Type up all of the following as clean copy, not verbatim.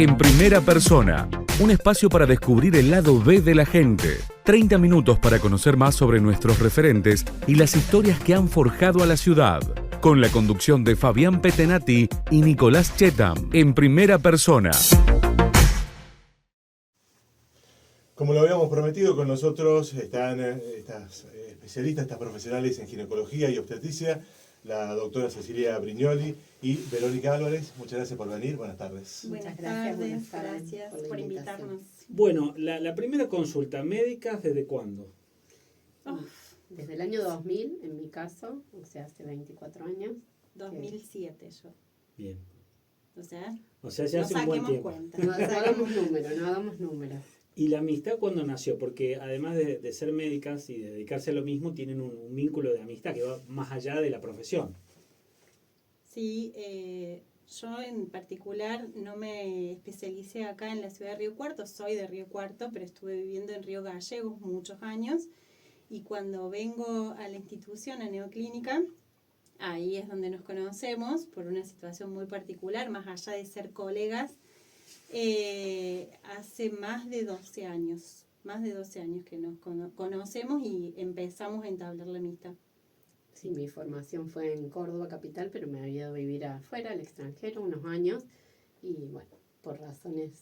En primera persona, un espacio para descubrir el lado B de la gente. 30 minutos para conocer más sobre nuestros referentes y las historias que han forjado a la ciudad. Con la conducción de Fabián Petenati y Nicolás Chetam. En primera persona. Como lo habíamos prometido, con nosotros están estas especialistas, estas profesionales en ginecología y obstetricia, la doctora Cecilia Brignoli y Verónica Álvarez. Muchas gracias por venir. Buenas tardes. Buenas tardes, gracias por invitarnos. Bueno, la primera consulta médica, ¿desde cuándo? Desde el año 2000, en mi caso, o sea, hace 24 años. 2007 yo. Bien. O sea ya hace un buen tiempo. Cuenta. No hagamos números. ¿Y la amistad cuándo nació? Porque además de ser médicas y de dedicarse a lo mismo, tienen un vínculo de amistad que va más allá de la profesión. Sí, yo en particular no me especialicé acá en la ciudad de Río Cuarto, soy de Río Cuarto, pero estuve viviendo en Río Gallegos muchos años, y cuando vengo a la institución, a Neoclínica, ahí es donde nos conocemos por una situación muy particular, más allá de ser colegas. Hace más de 12 años que nos conocemos y empezamos a entablar la amistad. Sí, mi formación fue en Córdoba capital, pero me había ido a vivir afuera, al extranjero, unos años, y bueno, por razones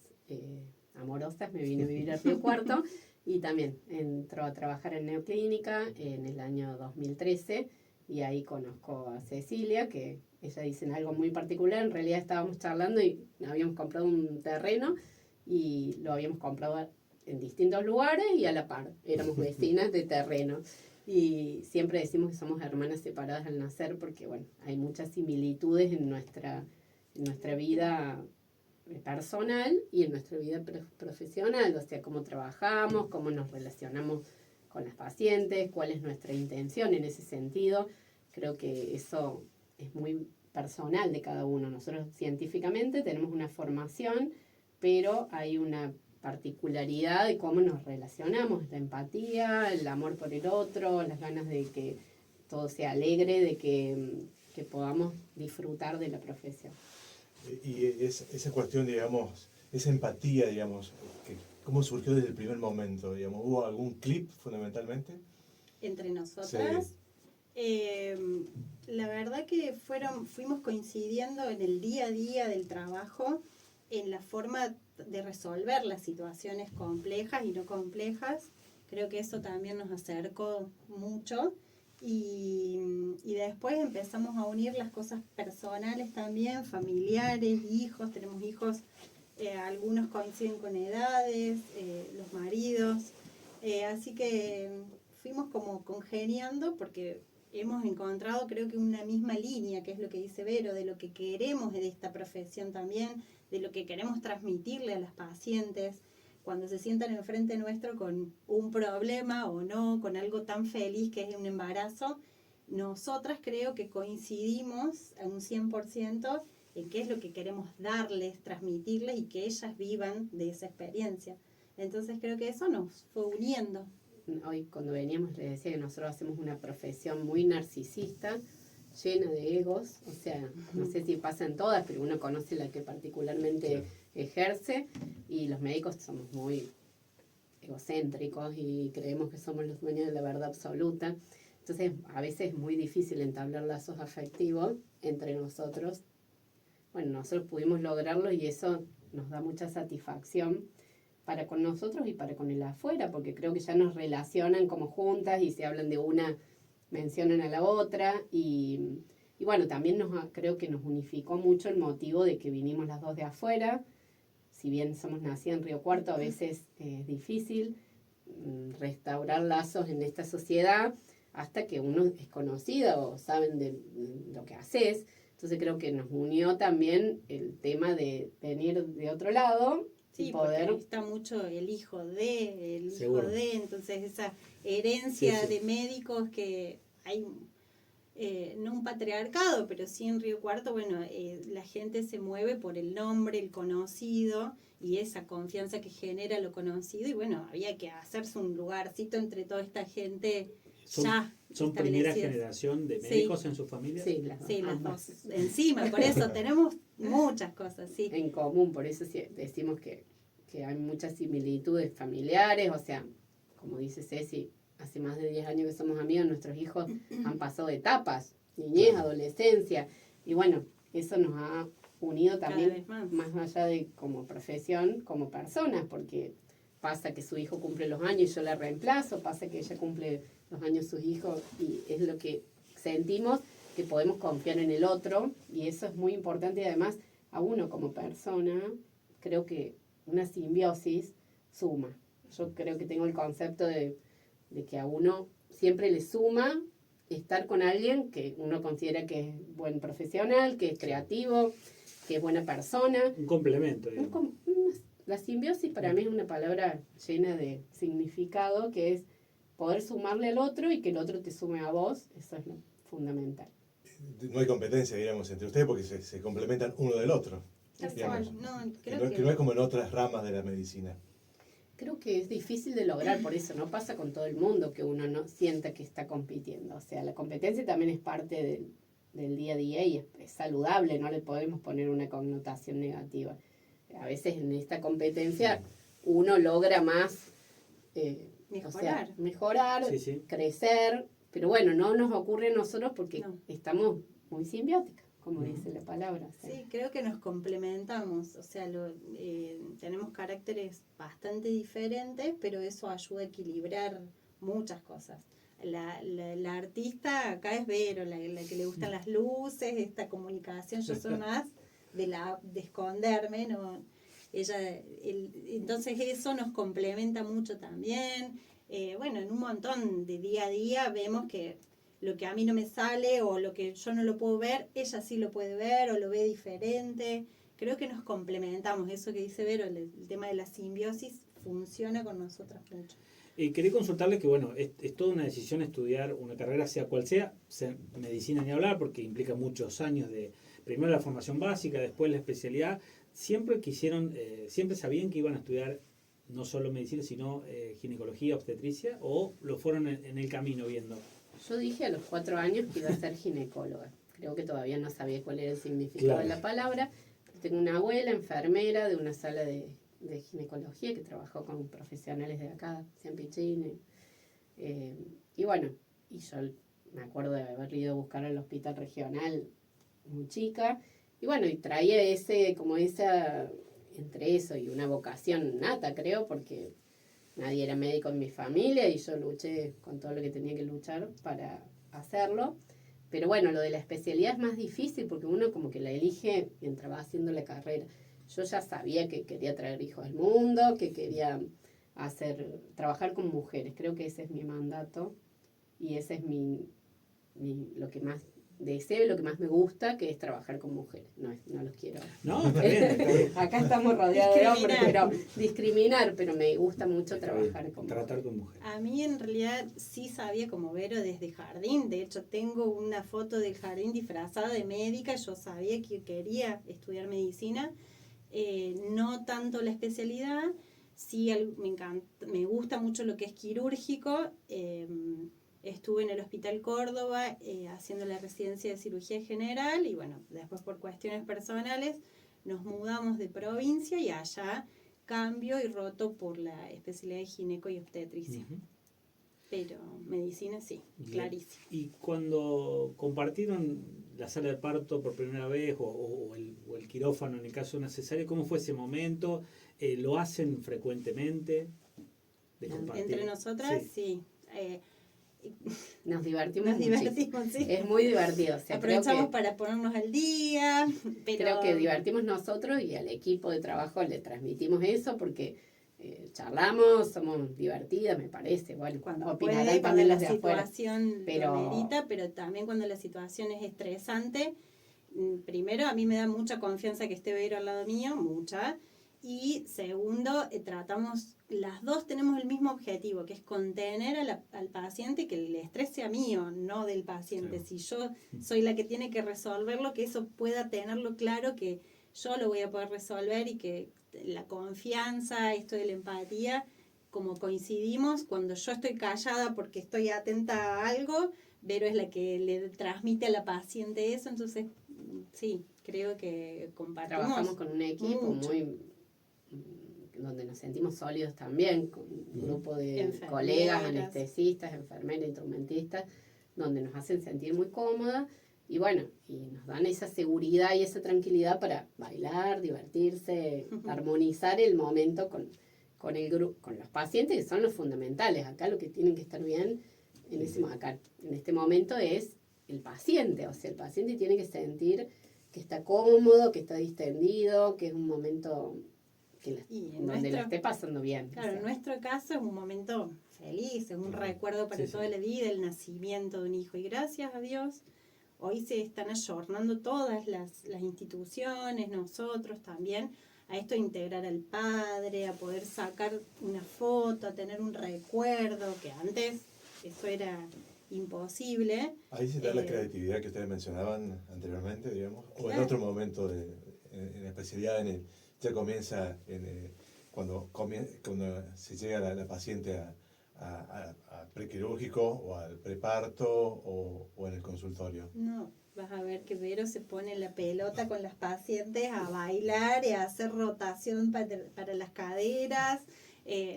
amorosas me vine a vivir a Río Cuarto, y también entró a trabajar en Neoclínica en el año 2013, y ahí conozco a Cecilia, que ella dice algo muy particular. En realidad estábamos charlando y habíamos comprado un terreno y lo habíamos comprado en distintos lugares y a la par. Éramos vecinas de terreno. Y siempre decimos que somos hermanas separadas al nacer porque, bueno, hay muchas similitudes en nuestra vida personal y en nuestra vida profesional. O sea, cómo trabajamos, cómo nos relacionamos con las pacientes, cuál es nuestra intención en ese sentido. Creo que eso es muy personal de cada uno. Nosotros científicamente tenemos una formación, pero hay una particularidad de cómo nos relacionamos, la empatía, el amor por el otro, las ganas de que todo sea alegre, de que podamos disfrutar de la profesión. Y esa cuestión, digamos, esa empatía, digamos, ¿cómo surgió desde el primer momento? Digamos, ¿hubo algún clip fundamentalmente? Entre nosotras. Sí. La verdad que fuimos coincidiendo en el día a día del trabajo, en la forma de resolver las situaciones complejas y no complejas. Creo que eso también nos acercó mucho y después empezamos a unir las cosas personales también, familiares, hijos. Tenemos hijos, algunos coinciden con edades, los maridos, así que fuimos como congeniando porque hemos encontrado, creo que una misma línea, que es lo que dice Vero, de lo que queremos de esta profesión también, de lo que queremos transmitirle a las pacientes cuando se sientan enfrente nuestro con un problema o no, con algo tan feliz que es un embarazo. Nosotras creo que coincidimos a un 100% en qué es lo que queremos darles, transmitirles y que ellas vivan de esa experiencia. Entonces creo que eso nos fue uniendo. Hoy cuando veníamos les decía que nosotros hacemos una profesión muy narcisista, llena de egos, o sea, no sé si pasa en todas, pero uno conoce la que particularmente ejerce, y los médicos somos muy egocéntricos y creemos que somos los dueños de la verdad absoluta. Entonces a veces es muy difícil entablar lazos afectivos entre nosotros. Bueno, nosotros pudimos lograrlo y eso nos da mucha satisfacción para con nosotros y para con el afuera, porque creo que ya nos relacionan como juntas y se hablan de una, mencionan a la otra, y bueno, también creo que nos unificó mucho el motivo de que vinimos las dos de afuera. Si bien somos nacidas en Río Cuarto, a veces es difícil restaurar lazos en esta sociedad hasta que uno es conocido o saben de lo que haces. Entonces creo que nos unió también el tema de venir de otro lado. Sí, poder... porque está mucho el hijo de, Seguro. entonces esa herencia Sí. de médicos que hay, no un patriarcado, pero sí en Río Cuarto, bueno, la gente se mueve por el nombre, el conocido, y esa confianza que genera lo conocido, y bueno, había que hacerse un lugarcito entre toda esta gente ya ¿Son primera generación de médicos en su familia? Sí, las dos. Sí, las dos. Encima, por eso tenemos muchas cosas, sí. en común, por eso decimos que hay muchas similitudes familiares, o sea, como dice Ceci, hace más de 10 años que somos amigos, nuestros hijos han pasado etapas, niñez, adolescencia, y bueno, eso nos ha unido también, vez más. más allá de como profesión, como personas, porque pasa que su hijo cumple los años y yo la reemplazo, pasa que ella cumple los años sus hijos y es lo que sentimos, que podemos confiar en el otro, y eso es muy importante, y además a uno como persona, creo que una simbiosis suma. Yo creo que tengo el concepto de que a uno siempre le suma estar con alguien que uno considera que es buen profesional, que es creativo, que es buena persona. Un complemento, digamos. La simbiosis para mí es una palabra llena de significado, que es poder sumarle al otro y que el otro te sume a vos. Eso es lo fundamental. No hay competencia, digamos, entre ustedes porque se complementan uno del otro. Tal Digamos. cual. No, Que creo no es como en otras ramas de la medicina. Creo que es difícil de lograr, por eso no pasa con todo el mundo que uno no sienta que está compitiendo. O sea, la competencia también es parte del día a día y es saludable, no le podemos poner una connotación negativa. A veces en esta competencia uno logra más mejorar, Sí. crecer, pero bueno, no nos ocurre a nosotros porque No. estamos muy simbióticas, como dice la palabra. O sea, Sí, creo que nos complementamos, o sea, tenemos caracteres bastante diferentes, pero eso ayuda a equilibrar muchas cosas. La artista acá es Vero, la que le gustan las luces, esta comunicación, yo soy más de esconderme, ¿no? Entonces eso nos complementa mucho también. Bueno, en un montón de día a día vemos que lo que a mí no me sale o lo que yo no lo puedo ver, ella sí lo puede ver o lo ve diferente. Creo que nos complementamos. Eso que dice Vero, el tema de la simbiosis funciona con nosotras mucho. Quería consultarle que, bueno, es toda una decisión estudiar una carrera, sea cual sea, medicina ni hablar, porque implica muchos años de, primero la formación básica, después la especialidad. Siempre siempre sabían que iban a estudiar no solo medicina, sino ginecología, obstetricia, o lo fueron en el camino viendo. yo dije a los 4 años que iba a ser ginecóloga. Creo que todavía no sabía cuál era el significado de la palabra. Pero tengo una abuela, enfermera de una sala de ginecología que trabajó con profesionales de acá, San Pichín. Y bueno, y yo me acuerdo de haber ido a buscar al hospital regional muy chica. Y bueno, y traía entre eso y una vocación nata, creo, porque nadie era médico en mi familia y yo luché con todo lo que tenía que luchar para hacerlo. Pero bueno, lo de la especialidad es más difícil porque uno como que la elige mientras va haciendo la carrera. Yo ya sabía que quería traer hijos al mundo, que quería trabajar con mujeres. Creo que ese es mi mandato y ese es lo que más deseo y lo que más me gusta, que es trabajar con mujeres. No los quiero. No, está bien. Acá estamos rodeados de hombres, pero discriminar, pero me gusta mucho trabajar con Tratar con mujeres. A mí en realidad sí sabía como Vero desde jardín. De hecho tengo una foto del jardín disfrazada de médica. Yo sabía que quería estudiar medicina. No tanto la especialidad. Sí, me gusta mucho lo que es quirúrgico. Estuve en el Hospital Córdoba haciendo la residencia de cirugía general y bueno, después por cuestiones personales nos mudamos de provincia y allá cambio y roto por la especialidad de gineco y obstetricia. Uh-huh. Pero medicina sí, Bien. clarísimo. Y cuando compartieron la sala de parto por primera vez o el quirófano en el caso de una cesárea, ¿cómo fue ese momento? ¿Lo hacen frecuentemente? De compartir? Entre nosotras, sí. Nos divertimos Divertimos, sí. Es muy divertido. O sea, aprovechamos para ponernos al día. Pero creo que divertimos nosotros y al equipo de trabajo le transmitimos eso porque charlamos, somos divertidas, me parece. Bueno, cuando opinarán puede, cuando también la los de afuera. situación lo merita, pero también cuando la situación es estresante. Primero, a mí me da mucha confianza que esté Vero al lado mío, mucha. Y segundo, las dos tenemos el mismo objetivo, que es contener al paciente, que el estrés sea mío, no del paciente. Claro. Si yo soy la que tiene que resolverlo, que eso pueda tenerlo claro, que yo lo voy a poder resolver y que la confianza, esto de la empatía, como coincidimos, cuando yo estoy callada porque estoy atenta a algo, Vero es la que le transmite a la paciente eso, entonces sí, creo que compartimos. Trabajamos con un equipo mucho. donde nos sentimos sólidos también, con un grupo de Enfermeras. colegas, anestesistas, enfermeras, instrumentistas, donde nos hacen sentir muy cómodas y bueno, y nos dan esa seguridad y esa tranquilidad para bailar, divertirse, armonizar el momento con el grupo, con los pacientes, que son los fundamentales. Acá lo que tienen que estar bien en este momento es el paciente, o sea, el paciente tiene que sentir que está cómodo, que está distendido, que es un momento donde la esté pasando bien. Claro, o sea. en nuestro caso es un momento feliz, es un recuerdo para toda la vida, el nacimiento de un hijo. Y gracias a Dios, hoy se están ayornando todas las instituciones, nosotros también, a esto de integrar al padre, a poder sacar una foto, a tener un recuerdo, que antes eso era imposible. Ahí se da la creatividad que ustedes mencionaban anteriormente, digamos, o en Claro. otro momento, en especialidad ya comienza cuando se llega la paciente a prequirúrgico o al preparto o en el consultorio. No, vas a ver que Vero se pone la pelota con las pacientes a bailar y a hacer rotación para las caderas.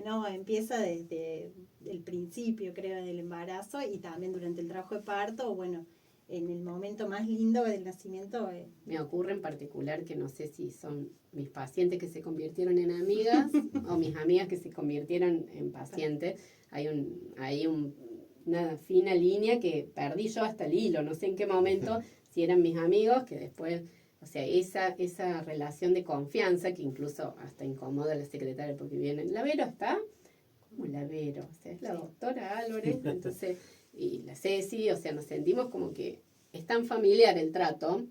No, empieza desde el principio, creo, del embarazo y también durante el trabajo de parto, bueno, en el momento más lindo del nacimiento. Me ocurre en particular que no sé si son mis pacientes que se convirtieron en amigas o mis amigas que se convirtieron en pacientes. Hay una fina línea que perdí yo hasta el hilo, no sé en qué momento, si eran mis amigos, que después, o sea, esa relación de confianza que incluso hasta incomoda a la secretaria porque vienen, ¿la Vero está? ¿Cómo la Vero? O sea, es la doctora Álvarez, entonces, y la Ceci, o sea, nos sentimos como que es tan familiar el trato,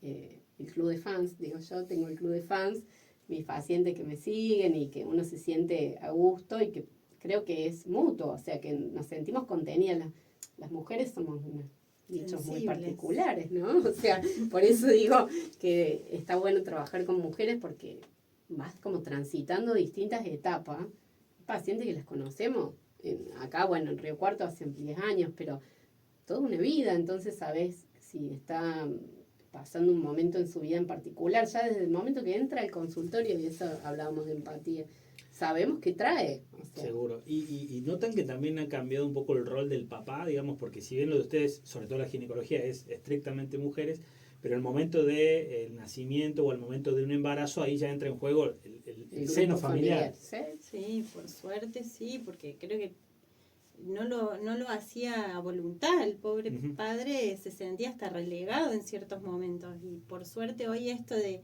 el club de fans, digo yo, tengo el club de fans, mis pacientes que me siguen y que uno se siente a gusto y que creo que es mutuo, o sea, que nos sentimos contenidas. Las mujeres somos unos bichos muy Sensibles. particulares, ¿no? O sea, por eso digo que está bueno trabajar con mujeres porque vas como transitando distintas etapas. Pacientes que las conocemos, acá, bueno, en Río Cuarto hace 10 años, pero toda una vida, entonces sabes si está pasando un momento en su vida en particular, ya desde el momento que entra al consultorio, y eso hablábamos de empatía, sabemos qué trae. O sea. Seguro. Y notan que también ha cambiado un poco el rol del papá, digamos, porque si bien lo de ustedes, sobre todo la ginecología, es estrictamente mujeres, pero el momento del nacimiento o el momento de un embarazo, ahí ya entra en juego el seno familiar. Sí, por suerte sí, porque creo que no lo hacía a voluntad, el pobre padre se sentía hasta relegado en ciertos momentos y por suerte hoy esto de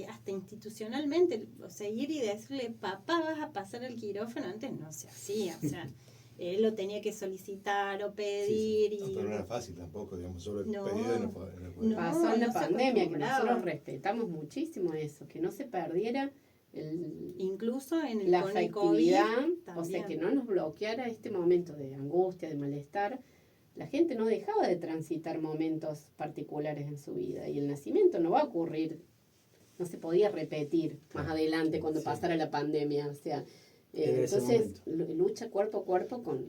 hasta institucionalmente, o sea, ir y decirle, papá, vas a pasar el quirófano, antes no se hacía, o sea, él lo tenía que solicitar o pedir. Sí. No, pero no era fácil tampoco, digamos, solo el No. pedido y no fue. Pasó en la no se pandemia, que acostumbraba. nosotros respetamos muchísimo eso, que no se perdiera incluso en la con el COVID afectividad, o sea, que no nos bloqueara este momento de angustia, de malestar. La gente no dejaba de transitar momentos particulares en su vida y el nacimiento no va a ocurrir, no se podía repetir más adelante cuando pasara la pandemia, o sea, entonces lucha cuerpo a cuerpo con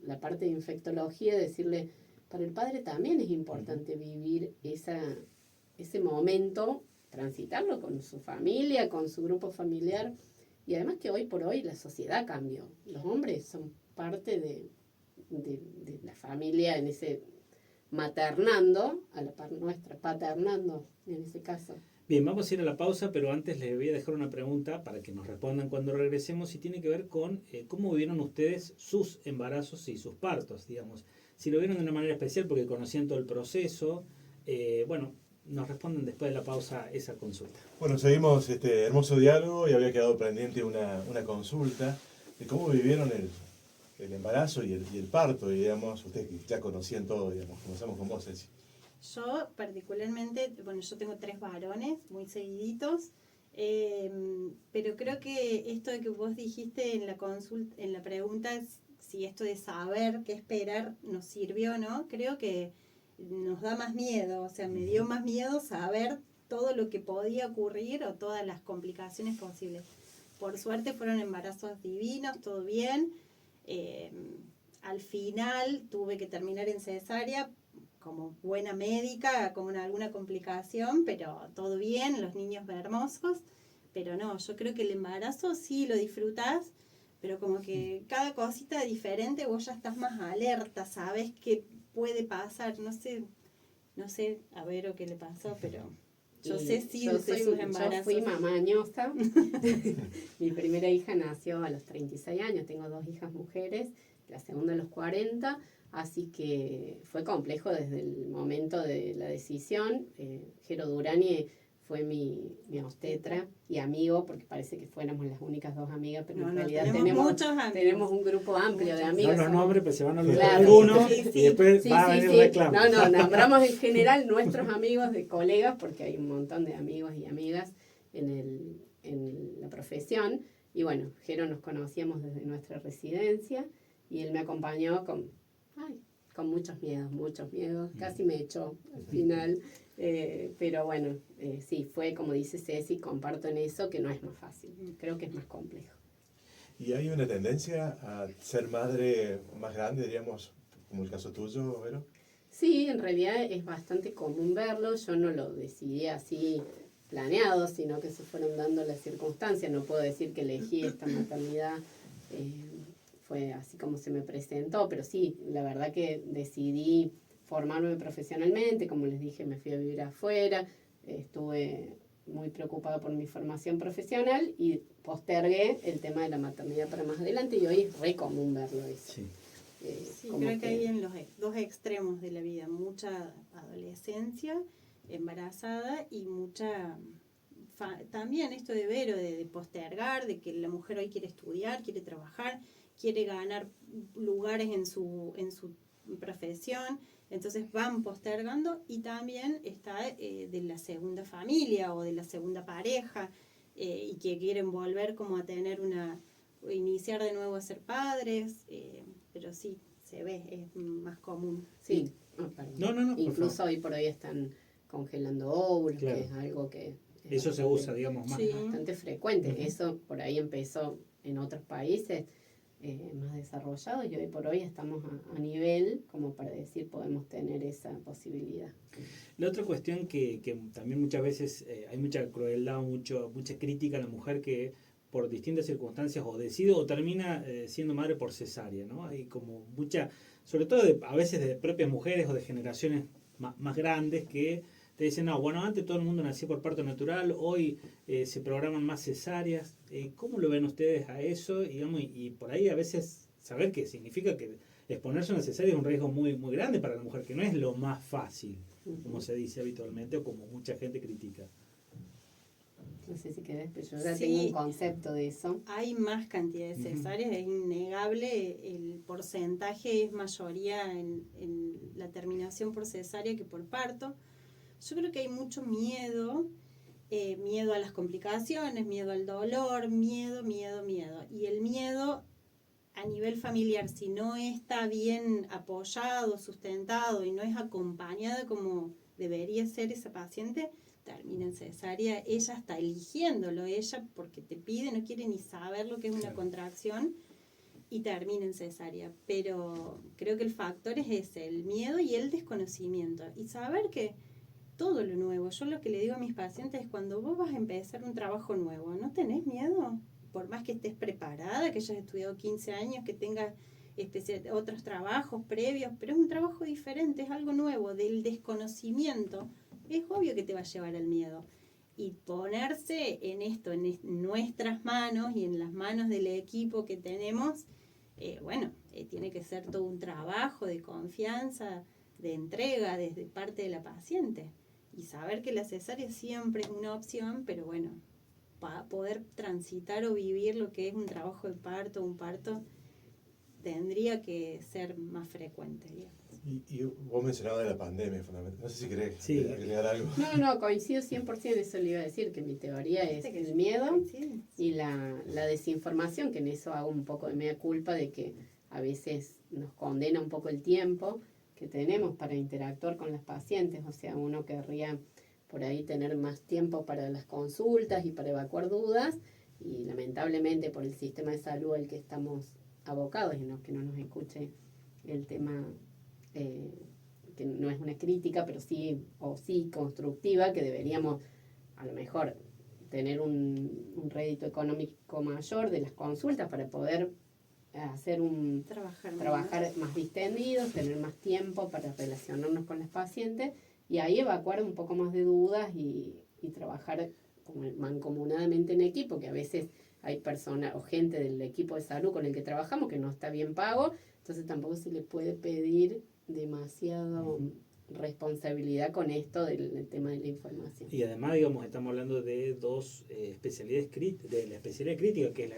la parte de infectología, decirle, para el padre también es importante vivir ese momento, transitarlo con su familia, con su grupo familiar, y además que hoy por hoy la sociedad cambió, los hombres son parte de la familia en ese maternando, a la par nuestra, paternando en ese caso. Bien, vamos a ir a la pausa, pero antes les voy a dejar una pregunta para que nos respondan cuando regresemos y tiene que ver con cómo vivieron ustedes sus embarazos y sus partos, digamos. Si lo vieron de una manera especial porque conocían todo el proceso, bueno, nos responden después de la pausa esa consulta. Bueno, seguimos este hermoso diálogo y había quedado pendiente una consulta de cómo vivieron el embarazo y el parto, digamos, ustedes que ya conocían todo, digamos, comenzamos con vos, Ceci. Yo particularmente, bueno, yo tengo 3 varones muy seguiditos, pero creo que esto de que vos dijiste en la consulta, en la pregunta, si esto de saber qué esperar nos sirvió o no, creo que nos da más miedo, o sea, me dio más miedo saber todo lo que podía ocurrir o todas las complicaciones posibles. Por suerte fueron embarazos divinos, todo bien. Al final tuve que terminar en cesárea como buena médica, como alguna complicación, pero todo bien, los niños hermosos. Pero no, yo creo que el embarazo sí lo disfrutás, pero como que cada cosita diferente vos ya estás más alerta, sabes qué puede pasar, no sé a ver o qué le pasó, pero yo Y sé sí yo de sus embarazos. Yo fui mamá añosa. Mi primera hija nació a los 36 años, tengo 2 hijas mujeres, la segunda a los 40, así que fue complejo desde el momento de la decisión. Jero Durani fue mi obstetra y amigo, porque parece que fuéramos las únicas 2 amigas, pero en realidad muchos amigos. tenemos un grupo amplio de amigos. No los nombres, pues se van a olvidar Claro, algunos sí, y después va a venir reclamo. No, nombramos en general nuestros amigos de colegas, porque hay un montón de amigos y amigas en la profesión. Y bueno, Jero nos conocíamos desde nuestra residencia y él me acompañó con muchos miedos, casi me echó al final. Pero bueno, sí, fue como dice Ceci, comparto en eso que no es más fácil, creo que es más complejo. ¿Y hay una tendencia a ser madre más grande, diríamos, como el caso tuyo, Vero? Sí, en realidad es bastante común verlo, yo no lo decidí así planeado, sino que se fueron dando las circunstancias, no puedo decir que elegí esta maternidad, fue así como se me presentó, pero sí, la verdad que decidí formarme profesionalmente, como les dije, me fui a vivir afuera, estuve muy preocupada por mi formación profesional y postergué el tema de la maternidad para más adelante y hoy es re común verlo eso. Sí. Sí, creo que hay en los 2 extremos de la vida, mucha adolescencia embarazada y mucha también esto de Vero, de postergar, de que la mujer hoy quiere estudiar, quiere trabajar, quiere ganar lugares en su profesión, entonces van postergando. Y también está de la segunda familia o de la segunda pareja, y que quieren volver como a tener iniciar de nuevo a ser padres, pero sí, se ve, es más común. Sí, No, incluso hoy por hoy están congelando óvulos, claro, que es algo que eso se usa, digamos, más. Sí. bastante frecuente. Uh-huh. Eso por ahí empezó en otros países más desarrollados y hoy por hoy estamos a nivel como para decir podemos tener esa posibilidad. La otra cuestión que también muchas veces hay mucha crueldad, mucha crítica a la mujer que por distintas circunstancias o decide o termina siendo madre por cesárea, ¿no? Hay como mucha, sobre todo a veces de propias mujeres o de generaciones más grandes que te dicen, no, bueno, antes todo el mundo nacía por parto natural, hoy se programan más cesáreas. ¿Cómo lo ven ustedes a eso? Y por ahí a veces saber que significa que exponerse a una cesárea es un riesgo muy, muy grande para la mujer, que no es lo más fácil, como se dice habitualmente o como mucha gente critica. No sé si querés, pero yo ya Sí, tengo un concepto de eso. hay más cantidad de cesáreas, es innegable, el porcentaje es mayoría en la terminación por cesárea que por parto. Yo creo que hay mucho miedo, miedo a las complicaciones, miedo al dolor, miedo. Y el miedo a nivel familiar, si no está bien apoyado, sustentado y no es acompañada como debería ser esa paciente, termina en cesárea. Ella está eligiéndolo, ella porque te pide, no quiere ni saber lo que es una contracción y termina en cesárea. Pero creo que el factor es ese, el miedo y el desconocimiento. Y saber que todo lo nuevo, yo lo que le digo a mis pacientes es cuando vos vas a empezar un trabajo nuevo, ¿no tenés miedo? Por más que estés preparada, que hayas estudiado 15 años, que tengas otros trabajos previos, pero es un trabajo diferente, es algo nuevo, del desconocimiento. Es obvio que te va a llevar al miedo. Y ponerse en esto, en nuestras manos y en las manos del equipo que tenemos, tiene que ser todo un trabajo de confianza, de entrega desde parte de la paciente. Y saber que la cesárea siempre es una opción, pero bueno, para poder transitar o vivir lo que es un trabajo de parto, un parto, tendría que ser más frecuente, digamos. Y vos mencionabas de la pandemia, fundamentalmente. No sé si querés agregar algo. No, coincido 100%, eso le iba a decir, que mi teoría es el miedo y la desinformación, que en eso hago un poco de mea culpa de que a veces nos condena un poco el tiempo que tenemos para interactuar con las pacientes, o sea, uno querría por ahí tener más tiempo para las consultas y para evacuar dudas, y lamentablemente por el sistema de salud al que estamos abocados, y no que no nos escuche el tema que que no es una crítica, pero sí, o sí constructiva, que deberíamos a lo mejor tener un rédito económico mayor de las consultas para poder hacer trabajar más distendidos, tener más tiempo para relacionarnos con los pacientes y ahí evacuar un poco más de dudas y trabajar como mancomunadamente en equipo, que a veces hay personas o gente del equipo de salud con el que trabajamos que no está bien pago, entonces tampoco se le puede pedir demasiado responsabilidad con esto del tema de la información. Y además, digamos, estamos hablando de dos especialidades de la especialidad crítica, que es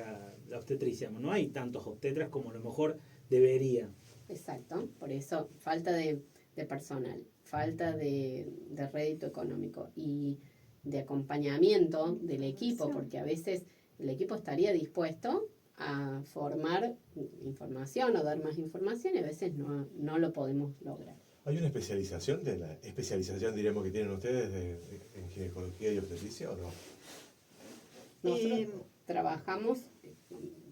la obstetricia. No hay tantos obstetras como a lo mejor debería. Exacto, por eso falta de personal, falta de rédito económico y de acompañamiento del equipo, porque a veces el equipo estaría dispuesto a formar información o dar más información y a veces no lo podemos lograr. ¿Hay una especialización diríamos, que tienen ustedes en ginecología y obstetricia o no? Nosotros trabajamos,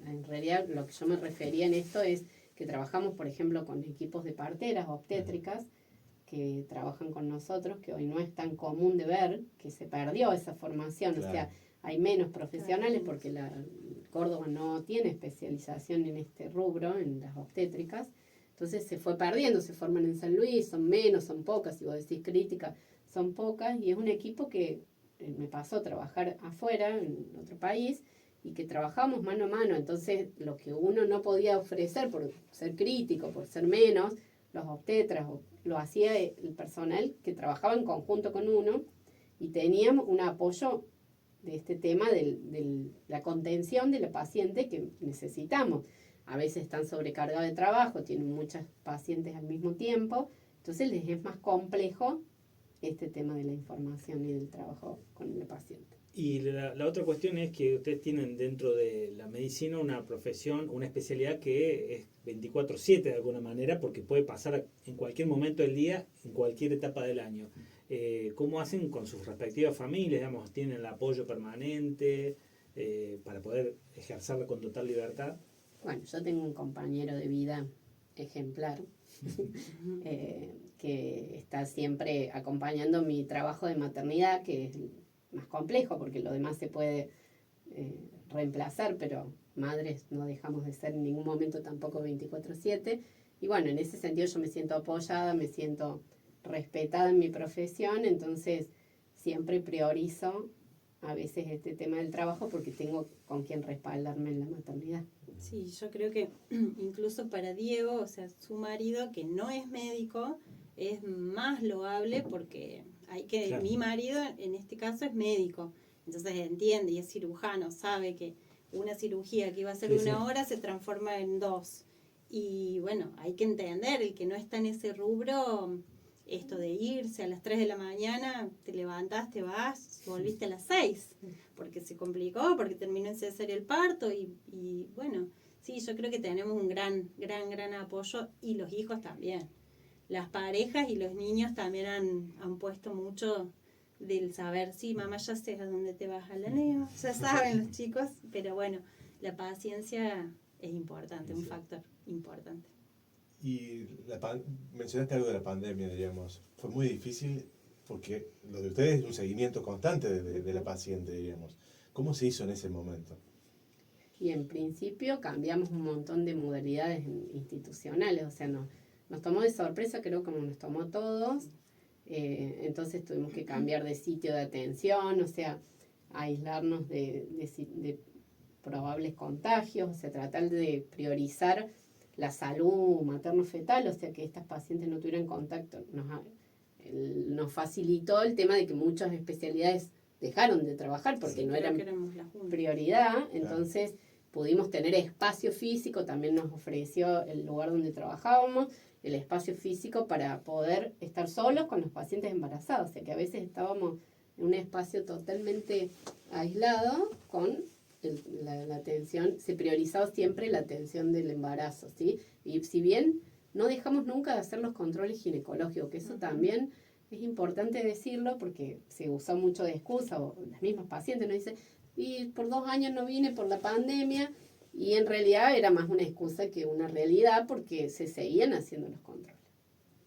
en realidad lo que yo me refería en esto es que trabajamos, por ejemplo, con equipos de parteras obstétricas que trabajan con nosotros, que hoy no es tan común de ver, que se perdió esa formación, claro. O sea, hay menos profesionales porque Córdoba no tiene especialización en este rubro, en las obstétricas, entonces se fue perdiendo, se forman en San Luis, son menos, son pocas, si vos decís crítica, son pocas, y es un equipo que me pasó a trabajar afuera, en otro país, y que trabajamos mano a mano, entonces lo que uno no podía ofrecer por ser crítico, por ser menos, los obstetras, lo hacía el personal que trabajaba en conjunto con uno, y teníamos un apoyo de este tema de la contención de la paciente que necesitamos. A veces están sobrecargados de trabajo, tienen muchas pacientes al mismo tiempo, entonces les es más complejo este tema de la información y del trabajo con el paciente. Y la otra cuestión es que ustedes tienen dentro de la medicina una profesión, una especialidad que es 24/7 de alguna manera, porque puede pasar en cualquier momento del día, en cualquier etapa del año. ¿Cómo hacen con sus respectivas familias? Digamos, ¿tienen el apoyo permanente para poder ejercerla con total libertad? Bueno, yo tengo un compañero de vida ejemplar que está siempre acompañando mi trabajo de maternidad, que es más complejo porque lo demás se puede reemplazar, pero madres no dejamos de ser en ningún momento tampoco 24/7. Y bueno, en ese sentido yo me siento apoyada, me siento respetada en mi profesión, entonces siempre priorizo a veces este tema del trabajo porque tengo con quien respaldarme en la maternidad. Sí, yo creo que incluso para Diego, o sea, su marido, que no es médico, es más loable porque claro. Mi marido en este caso es médico, entonces entiende y es cirujano, sabe que una cirugía que iba a ser una hora se transforma en 2. Y bueno, hay que entender, el que no está en ese rubro, esto de irse a las 3 de la mañana, te levantás, te vas, volviste a las 6, porque se complicó, porque terminó en cesárea el parto y bueno, sí, yo creo que tenemos un gran apoyo y los hijos también. Las parejas y los niños también han puesto mucho del saber, sí, mamá, ya sé a dónde te vas a la neo, ya saben los chicos, pero bueno, la paciencia es importante, un factor importante. Y mencionaste algo de la pandemia, diríamos. Fue muy difícil porque lo de ustedes es un seguimiento constante de la paciente, diríamos. ¿Cómo se hizo en ese momento? Y en principio cambiamos un montón de modalidades institucionales, o sea, nos tomó de sorpresa, creo, como nos tomó a todos. Entonces tuvimos que cambiar de sitio de atención, o sea, aislarnos de probables contagios, o sea, tratar de priorizar la salud materno-fetal, o sea, que estas pacientes no tuvieran contacto. Nos facilitó el tema de que muchas especialidades dejaron de trabajar porque no eran prioridad, entonces pudimos tener espacio físico, también nos ofreció el lugar donde trabajábamos, el espacio físico para poder estar solos con los pacientes embarazados, o sea que a veces estábamos en un espacio totalmente aislado con la atención, se priorizaba siempre la atención del embarazo, ¿sí? Y si bien no dejamos nunca de hacer los controles ginecológicos, que eso también es importante decirlo porque se usó mucho de excusa, o las mismas pacientes nos dicen, y por 2 años no vine por la pandemia, y en realidad era más una excusa que una realidad porque se seguían haciendo los controles.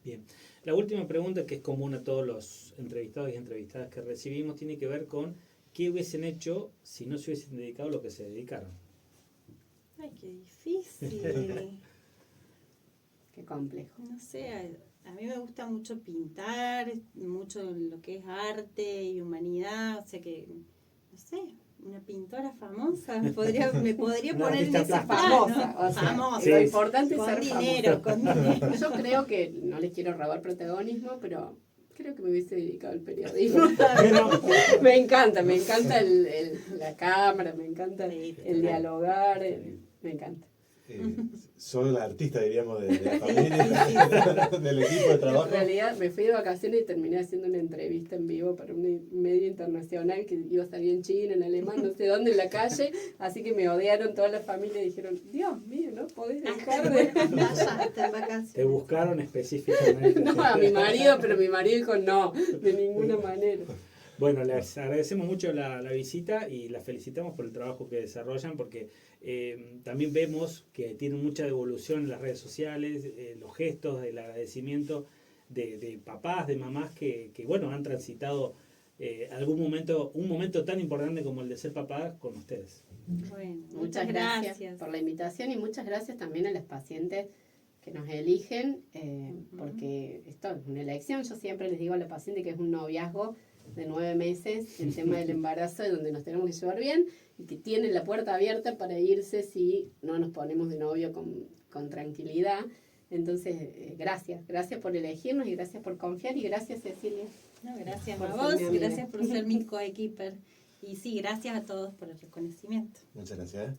Bien. La última pregunta, que es común a todos los entrevistados y entrevistadas que recibimos, tiene que ver con qué hubiesen hecho si no se hubiesen dedicado a lo que se dedicaron. Ay, qué difícil. Qué complejo. No sé, a mí me gusta mucho pintar, mucho lo que es arte y humanidad, o sea que, no sé, una pintora famosa, me podría Una poner en artista ese plástica. plano. Famosa, o sea, Famosa. lo importante es Con ser dinero, famosa. con dinero. Yo creo que, no les quiero robar protagonismo, pero creo que me hubiese dedicado al periodismo. Pero, Me encanta la cámara, me encanta Sí, el dialogar, me encanta. Soy la artista, diríamos, de la familia, del equipo de trabajo. En realidad me fui de vacaciones y terminé haciendo una entrevista en vivo para un medio internacional que iba a salir en China, en alemán, no sé dónde, en la calle, así que me odiaron toda la familia y dijeron, Dios mío, no podés dejar de... Vayaste en vacaciones. te buscaron específicamente. No, a mi marido, pero mi marido dijo no, de ninguna manera. Bueno, les agradecemos mucho la visita y las felicitamos por el trabajo que desarrollan, porque también vemos que tienen mucha devolución en las redes sociales, los gestos, el agradecimiento de papás, de mamás que bueno, han transitado un momento tan importante como el de ser papá con ustedes. Bueno, Muchas gracias por la invitación y muchas gracias también a las pacientes que nos eligen, porque esto es una elección. Yo siempre les digo a la paciente que es un noviazgo de 9 meses, el tema del embarazo, de donde nos tenemos que llevar bien y que tienen la puerta abierta para irse si no nos ponemos de novio con tranquilidad. Entonces, gracias por elegirnos y gracias por confiar y gracias, Cecilia. No, gracias Por a ser vos, mi amiga. gracias por ser mi coequiper. Y sí, gracias a todos por el reconocimiento. Muchas gracias.